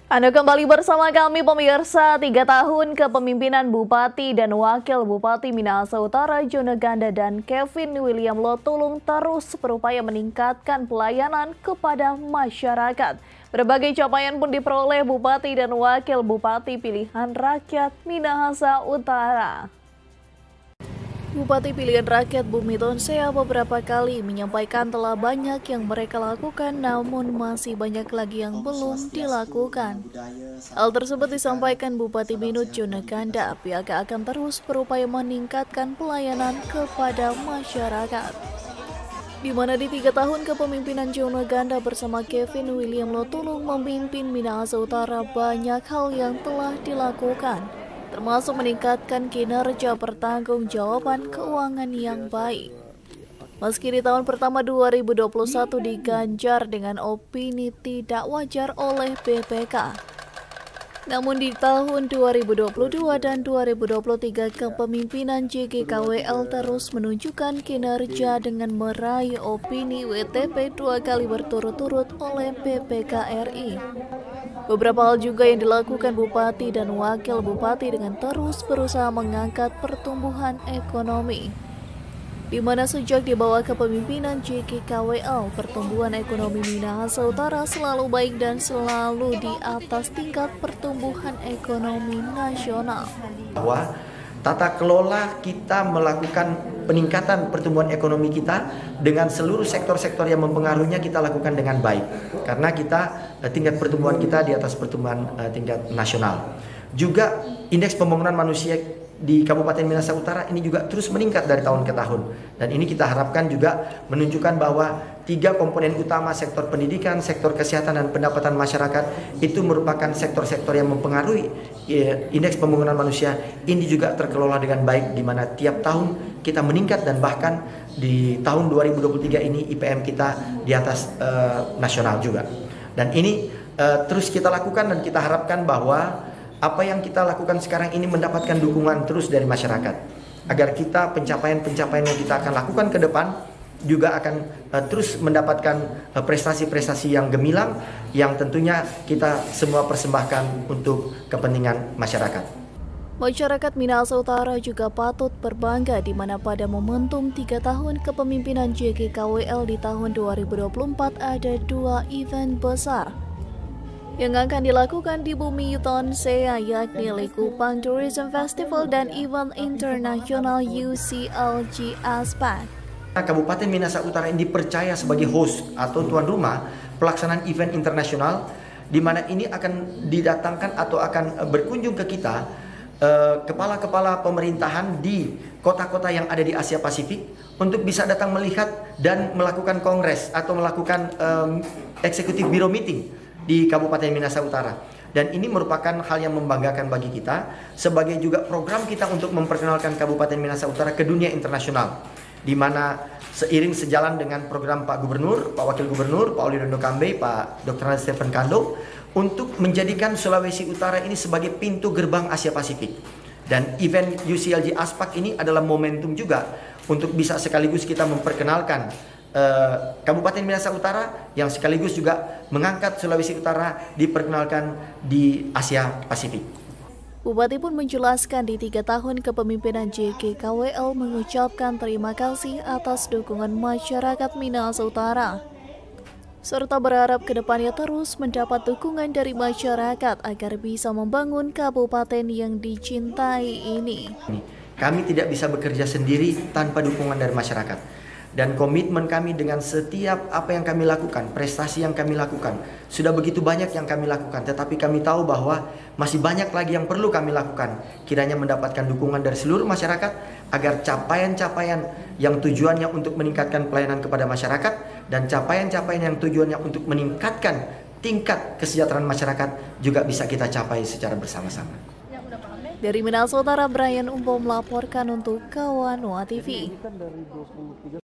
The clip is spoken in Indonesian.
Anda kembali bersama kami pemirsa. 3 tahun kepemimpinan Bupati dan Wakil Bupati Minahasa Utara Joneganda dan Kevin William Lotulung terus berupaya meningkatkan pelayanan kepada masyarakat. Berbagai capaian pun diperoleh Bupati dan Wakil Bupati pilihan rakyat Minahasa Utara. Bupati pilihan rakyat Bumi Tonsea beberapa kali menyampaikan telah banyak yang mereka lakukan, namun masih banyak lagi yang belum dilakukan. Hal tersebut disampaikan Bupati Binut Joneganda. Pihaknya akan terus berupaya meningkatkan pelayanan kepada masyarakat. Di mana di 3 tahun kepemimpinan Joneganda bersama Kevin William Lotulung memimpin Minahasa Utara, banyak hal yang telah dilakukan, termasuk meningkatkan kinerja pertanggungjawaban keuangan yang baik. Meski di tahun pertama 2021 diganjar dengan opini tidak wajar oleh BPK, namun di tahun 2022 dan 2023 kepemimpinan JGKWL terus menunjukkan kinerja dengan meraih opini WTP 2 kali berturut-turut oleh BPK RI. Beberapa hal juga yang dilakukan Bupati dan Wakil Bupati dengan terus berusaha mengangkat pertumbuhan ekonomi, di mana sejak di bawah kepemimpinan JGKWL, pertumbuhan ekonomi Minahasa Utara selalu baik dan selalu di atas tingkat pertumbuhan ekonomi nasional. Bahwa tata kelola kita melakukan peningkatan pertumbuhan ekonomi kita dengan seluruh sektor-sektor yang mempengaruhinya kita lakukan dengan baik, karena kita tingkat pertumbuhan kita di atas pertumbuhan tingkat nasional. Juga indeks pembangunan manusia di Kabupaten Minahasa Utara ini juga terus meningkat dari tahun ke tahun, dan ini kita harapkan juga menunjukkan bahwa 3 komponen utama, sektor pendidikan, sektor kesehatan, dan pendapatan masyarakat itu merupakan sektor-sektor yang mempengaruhi indeks pembangunan manusia ini juga terkelola dengan baik, di mana tiap tahun kita meningkat, dan bahkan di tahun 2023 ini IPM kita di atas nasional juga. Dan ini terus kita lakukan, dan kita harapkan bahwa apa yang kita lakukan sekarang ini mendapatkan dukungan terus dari masyarakat, agar kita pencapaian-pencapaian yang kita akan lakukan ke depan juga akan terus mendapatkan prestasi-prestasi yang gemilang, yang tentunya kita semua persembahkan untuk kepentingan masyarakat. Masyarakat Minahasa Utara juga patut berbangga, di mana pada momentum 3 tahun kepemimpinan JGKWL di tahun 2024 ada 2 event besar yang akan dilakukan di Bumi Tonsea, yakni Likupang Tourism Festival dan event internasional UCLG Aspak. Kabupaten Minahasa Utara ini dipercaya sebagai host atau tuan rumah pelaksanaan event internasional, di mana ini akan didatangkan atau akan berkunjung ke kita kepala-kepala pemerintahan di kota-kota yang ada di Asia Pasifik untuk bisa datang melihat dan melakukan kongres atau melakukan executive bureau meeting di Kabupaten Minahasa Utara. Dan ini merupakan hal yang membanggakan bagi kita, sebagai juga program kita untuk memperkenalkan Kabupaten Minahasa Utara ke dunia internasional, di mana seiring sejalan dengan program Pak Gubernur, Pak Wakil Gubernur, Pak Olidondo Kambe, Pak Dr. Stephen Kando, untuk menjadikan Sulawesi Utara ini sebagai pintu gerbang Asia Pasifik. Dan event UCLG Aspak ini adalah momentum juga untuk bisa sekaligus kita memperkenalkan Kabupaten Minahasa Utara, yang sekaligus juga mengangkat Sulawesi Utara diperkenalkan di Asia Pasifik. Bupati pun menjelaskan di 3 tahun kepemimpinan JGKWL mengucapkan terima kasih atas dukungan masyarakat Minahasa Utara, serta berharap kedepannya terus mendapat dukungan dari masyarakat agar bisa membangun kabupaten yang dicintai ini. Kami tidak bisa bekerja sendiri tanpa dukungan dari masyarakat. Dan komitmen kami dengan setiap apa yang kami lakukan, prestasi yang kami lakukan, sudah begitu banyak yang kami lakukan, tetapi kami tahu bahwa masih banyak lagi yang perlu kami lakukan. Kiranya mendapatkan dukungan dari seluruh masyarakat, agar capaian-capaian yang tujuannya untuk meningkatkan pelayanan kepada masyarakat, dan capaian-capaian yang tujuannya untuk meningkatkan tingkat kesejahteraan masyarakat juga bisa kita capai secara bersama-sama. Dari Minahasa Utara, Brian Umbo melaporkan untuk Kawanua TV.